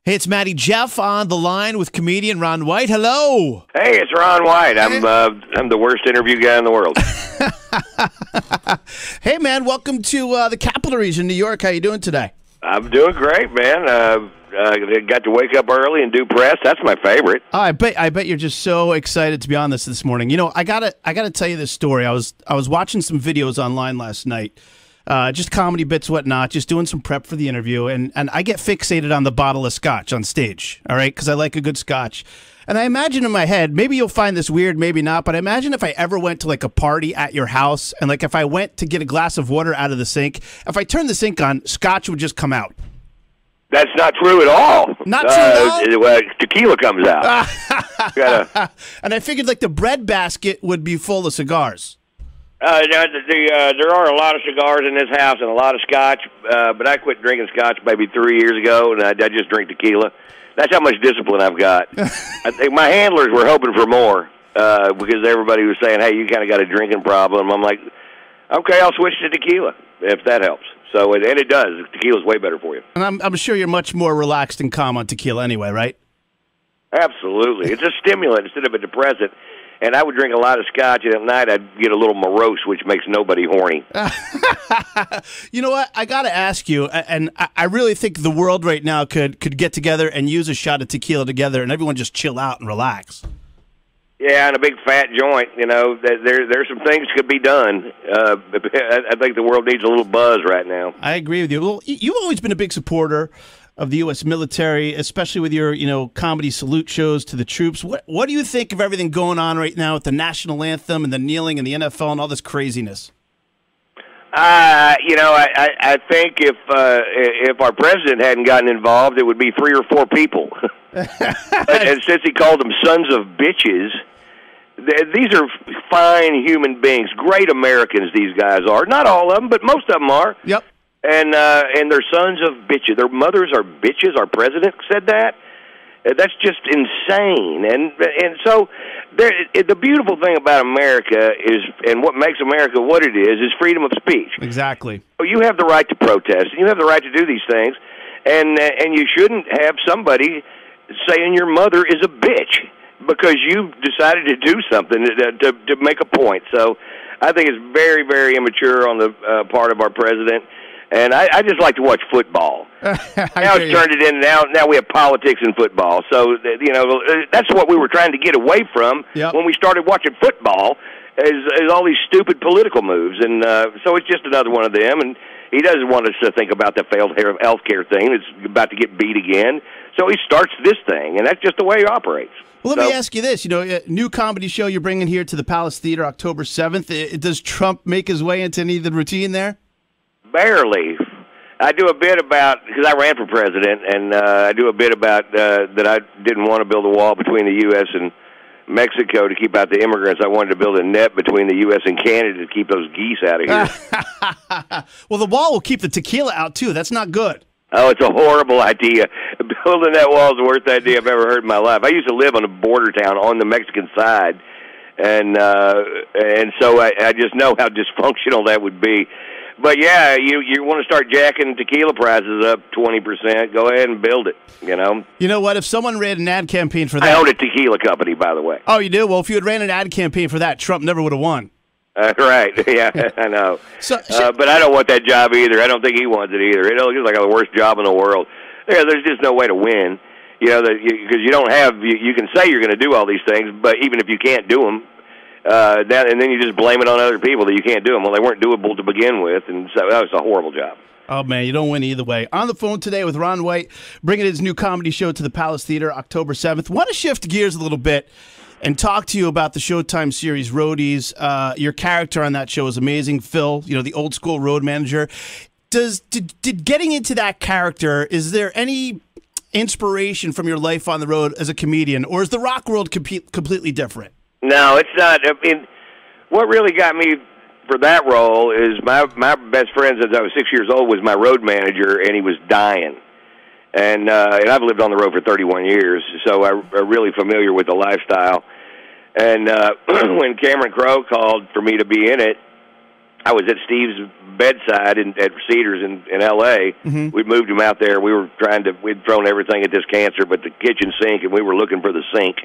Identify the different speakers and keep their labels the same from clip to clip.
Speaker 1: Hey, it's Matty Jeff on the line with comedian Ron White. Hello.
Speaker 2: Hey, it's Ron White. I'm the worst interview guy in the world.
Speaker 1: Hey, man, welcome to the capital region, New York. How you doing today?
Speaker 2: I'm doing great, man. Got to wake up early and do press. That's my favorite.
Speaker 1: Oh, I bet you're just so excited to be on this morning. You know, I gotta tell you this story. I was watching some videos online last night. Just comedy bits, whatnot, just doing some prep for the interview, and I get fixated on the bottle of scotch on stage, all right, because I like a good scotch. And I imagine in my head, maybe you'll find this weird, maybe not, but I imagine if I ever went to like a party at your house, and like if I went to get a glass of water out of the sink, if I turned the sink on, scotch would just come out.
Speaker 2: That's not true at all.
Speaker 1: Not true at all?
Speaker 2: Tequila comes out.
Speaker 1: And I figured like the bread basket would be full of cigars.
Speaker 2: There are a lot of cigars in this house and a lot of scotch, but I quit drinking scotch maybe 3 years ago, and I just drink tequila. That's how much discipline I've got. I think my handlers were hoping for more because everybody was saying, hey, you kind of got a drinking problem. I'm like, okay, I'll switch to tequila if that helps. So, and it does. Tequila's way better for you.
Speaker 1: And I'm sure you're much more relaxed and calm on tequila anyway, right?
Speaker 2: Absolutely. It's a stimulant instead of a depressant. And I would drink a lot of scotch, and at night I'd get a little morose, which makes nobody horny.
Speaker 1: You know what? I got to ask you, and I really think the world right now could get together and use a shot of tequila together, and everyone just chill out and relax.
Speaker 2: Yeah, and a big fat joint. You know, there's some things could be done. I think the world needs a little buzz right now.
Speaker 1: I agree with you. Well, you've always been a big supporter of the U.S. military, especially with your, comedy salute shows to the troops. What do you think of everything going on right now with the national anthem and the kneeling and the NFL and all this craziness?
Speaker 2: I think if our president hadn't gotten involved, it would be 3 or 4 people. And since he called them sons of bitches, these are fine human beings, great Americans. These guys are, not all of them, but most of them are.
Speaker 1: Yep.
Speaker 2: And they're sons of bitches. Their mothers are bitches. Our president said that. That's just insane. And so the beautiful thing about America is, and what makes America what it is freedom of speech.
Speaker 1: Exactly.
Speaker 2: You have the right to protest, and you have the right to do these things, and you shouldn't have somebody saying your mother is a bitch because you decided to do something to make a point. So I think it's very, very immature on the part of our president. And I just like to watch football. Now it's turned it in. Now we have politics in football. So, that's what we were trying to get away from when we started watching football is all these stupid political moves. And so it's just another one of them. And he doesn't want us to think about the failed health care thing. It's about to get beat again. So he starts this thing, and that's just the way he operates.
Speaker 1: Well, let me ask you this. New comedy show you're bringing here to the Palace Theater October 7th. Does Trump make his way into any of the routine there?
Speaker 2: Barely. I do a bit about, because I ran for president, and I do a bit about that I didn't want to build a wall between the U.S. and Mexico to keep out the immigrants. I wanted to build a net between the U.S. and Canada to keep those geese out of here.
Speaker 1: Well, the wall will keep the tequila out, too. That's not good.
Speaker 2: Oh, it's a horrible idea. Building that wall is the worst idea I've ever heard in my life. I used to live on a border town on the Mexican side, and so I just know how dysfunctional that would be. But, yeah, you want to start jacking tequila prices up 20%, go ahead and build it, You know
Speaker 1: what? If someone ran an ad campaign for that...
Speaker 2: I own a tequila company, by the way.
Speaker 1: Oh, you do? Well, if you had ran an ad campaign for that, Trump never would have won.
Speaker 2: Right, yeah, I know. But I don't want that job either. I don't think he wants it either. It looks like the worst job in the world. Yeah, there's just no way to win, because you don't have... You can say you're going to do all these things, but even if you can't do them... and then you just blame it on other people that you can't do them. Well, they weren't doable to begin with, and so that was a horrible job.
Speaker 1: Oh, man, you don't win either way. On the phone today with Ron White, bringing his new comedy show to the Palace Theater October 7th. Want to shift gears a little bit and talk to you about the Showtime series Roadies. Your character on that show is amazing, Phil, the old school road manager. Did getting into that character, is there any inspiration from your life on the road as a comedian, or is the rock world completely different?
Speaker 2: No, it's not. I mean, what really got me for that role is my best friend since I was 6 years old was my road manager, and he was dying. And I've lived on the road for 31 years, so I'm really familiar with the lifestyle. And when Cameron Crowe called for me to be in it, I was at Steve's bedside at Cedars in L.A.
Speaker 1: Mm-hmm.
Speaker 2: We moved him out there. We'd thrown everything at this cancer but the kitchen sink, and we were looking for the sink.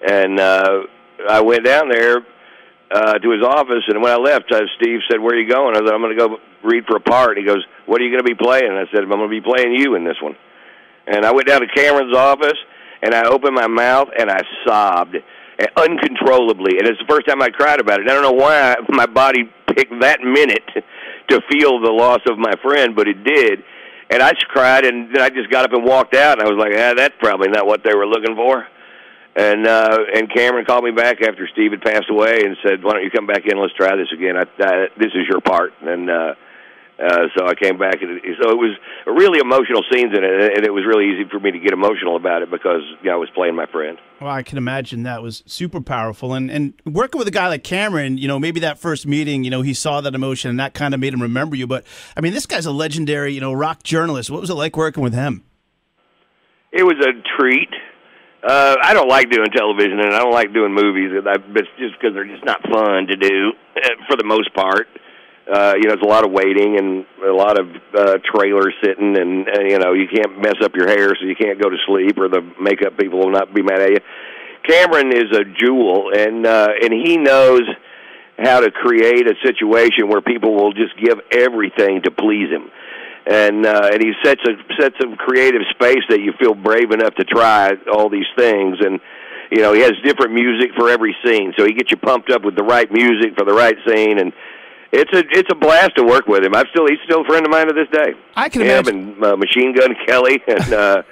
Speaker 2: And I went down there to his office, and when I left, Steve said, "Where are you going?" I said, "I'm going to go read for a part." He goes, "What are you going to be playing?" And I said, "I'm going to be playing you in this one." And I went down to Cameron's office, and I opened my mouth, and I sobbed uncontrollably. And it's the first time I cried about it. I don't know why my body picked that minute to feel the loss of my friend, but it did. And I just cried, and then I just got up and walked out, and I was like, that's probably not what they were looking for. And Cameron called me back after Steve had passed away and said, "Why don't you come back in? Let's try this again. This is your part." And so I came back, and so it was really emotional scenes in it, and it was really easy for me to get emotional about it because I was playing my friend.
Speaker 1: Well, I can imagine that was super powerful. And working with a guy like Cameron, maybe that first meeting, he saw that emotion, and that kind of made him remember you. But, I mean, this guy's a legendary, rock journalist. What was it like working with him?
Speaker 2: It was a treat. I don't like doing television, and I don't like doing movies. It's just because they're just not fun to do for the most part. It's a lot of waiting and a lot of trailer sitting, and you can't mess up your hair, so you can't go to sleep, or the makeup people will not be mad at you. Cameron is a jewel, and he knows how to create a situation where people will just give everything to please him. And he sets a creative space that you feel brave enough to try all these things. And he has different music for every scene, so he gets you pumped up with the right music for the right scene. And it's a blast to work with him. He's still a friend of mine to this day.
Speaker 1: I can imagine.
Speaker 2: Him and Machine Gun Kelly, and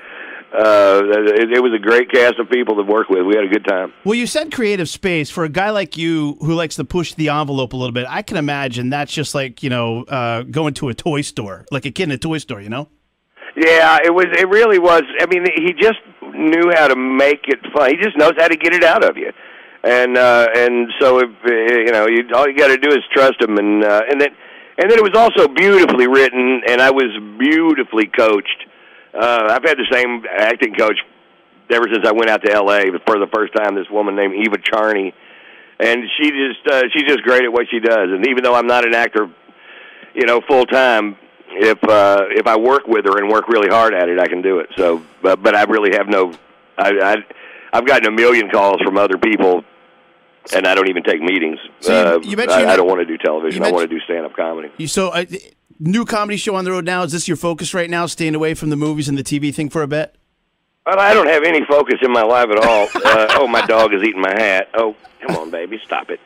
Speaker 2: it was a great cast of people to work with. We had a good time.
Speaker 1: Well, you said creative space. For a guy like you who likes to push the envelope a little bit, I can imagine that's just like, going to a toy store, like a kid in a toy store,
Speaker 2: Yeah, it really was. I mean, he just knew how to make it fun. He just knows how to get it out of you. And so if, all you got to do is trust him, and then it was also beautifully written, and I was beautifully coached. I've had the same acting coach ever since I went out to L.A. for the first time. This woman named Eva Charney, and she's just great at what she does. And even though I'm not an actor, full time, if I work with her and work really hard at it, I can do it. So, but I really have no. I've gotten a million calls from other people, and I don't even take meetings.
Speaker 1: So you mentioned
Speaker 2: I don't want to do television. I want to do stand-up comedy.
Speaker 1: New comedy show on the road now. Is this your focus right now, staying away from the movies and the TV thing for a bit?
Speaker 2: Well, I don't have any focus in my life at all. Oh, my dog is eating my hat. Oh, come on, baby, stop it.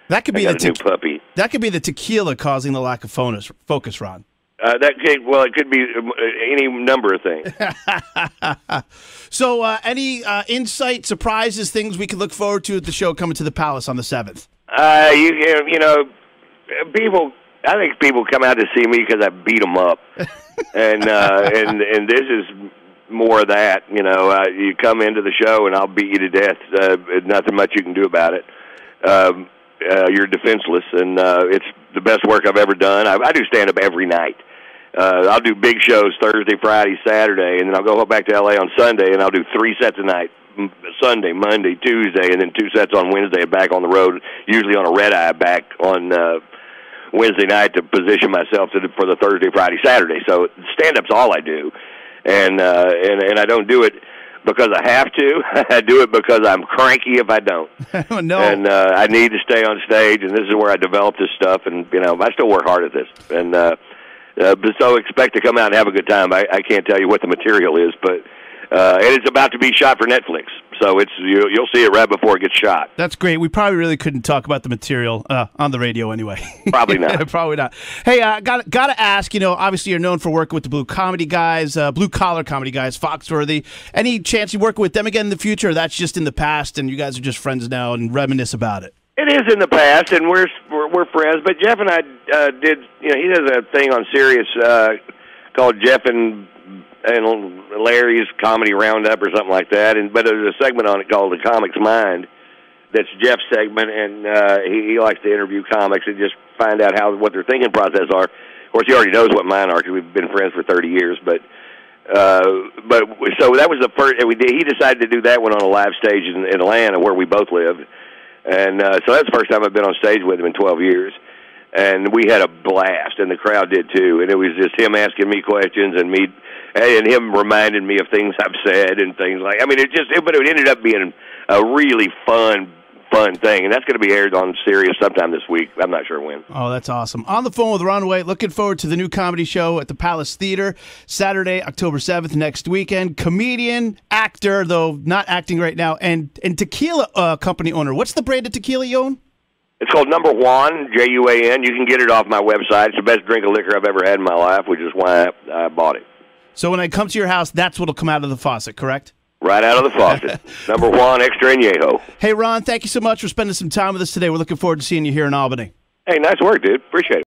Speaker 1: That could be
Speaker 2: new puppy.
Speaker 1: That could be the tequila causing the lack of focus, Ron.
Speaker 2: It could be any number of things.
Speaker 1: So, any insight, surprises, things we could look forward to at the show coming to the Palace on the 7th?
Speaker 2: People. I think people come out to see me because I beat them up, and this is more of that. You come into the show and I'll beat you to death. Nothing much you can do about it. You're defenseless, and it's the best work I've ever done. I do stand up every night. I'll do big shows Thursday, Friday, Saturday, and then I'll go back to L.A. on Sunday, and I'll do 3 sets a night. Sunday, Monday, Tuesday, and then 2 sets on Wednesday, and back on the road, usually on a red eye back on Wednesday night to position myself for the Thursday, Friday, Saturday. So stand-up's all I do, and I don't do it because I have to. I do it because I'm cranky if I don't.
Speaker 1: Oh, no.
Speaker 2: And I need to stay on stage, and this is where I develop this stuff. And I still work hard at this, and so expect to come out and have a good time. I can't tell you what the material is, but and it's about to be shot for Netflix. So you'll see it right before it gets shot.
Speaker 1: That's great. We probably really couldn't talk about the material on the radio anyway.
Speaker 2: Probably not.
Speaker 1: Probably not. Hey, got to ask. Obviously you're known for working with the blue collar comedy guys, Foxworthy. Any chance you work with them again in the future? Or that's just in the past, and you guys are just friends now and reminisce about it?
Speaker 2: It is in the past, and we're friends. But Jeff and I did. He does a thing on Sirius called Jeff and Larry's Comedy Roundup or something like that. But there's a segment on it called The Comic's Mind. That's Jeff's segment, and he likes to interview comics and just find out what their thinking process are. Of course, he already knows what mine are because we've been friends for 30 years. But so that was the first we did. He decided to do that one on a live stage in Atlanta, where we both lived, and so that's the first time I've been on stage with him in 12 years. and we had a blast, and the crowd did too. And it was just him asking me questions and him reminding me of things I've said and things like. I mean, but it ended up being a really fun thing, and that's going to be aired on Sirius sometime this week. I'm not sure when.
Speaker 1: Oh, that's awesome. On the phone with Ron White, looking forward to the new comedy show at the Palace Theater, Saturday, October 7th, next weekend. Comedian, actor, though not acting right now, and tequila company owner. What's the brand of tequila you own?
Speaker 2: It's called Number Juan, Juan. You can get it off my website. It's the best drink of liquor I've ever had in my life, which is why I bought it.
Speaker 1: So when I come to your house, that's what'll come out of the faucet, correct?
Speaker 2: Right out of the faucet. Number Juan, extra añejo.
Speaker 1: Hey, Ron, thank you so much for spending some time with us today. We're looking forward to seeing you here in Albany.
Speaker 2: Hey, nice work, dude. Appreciate it.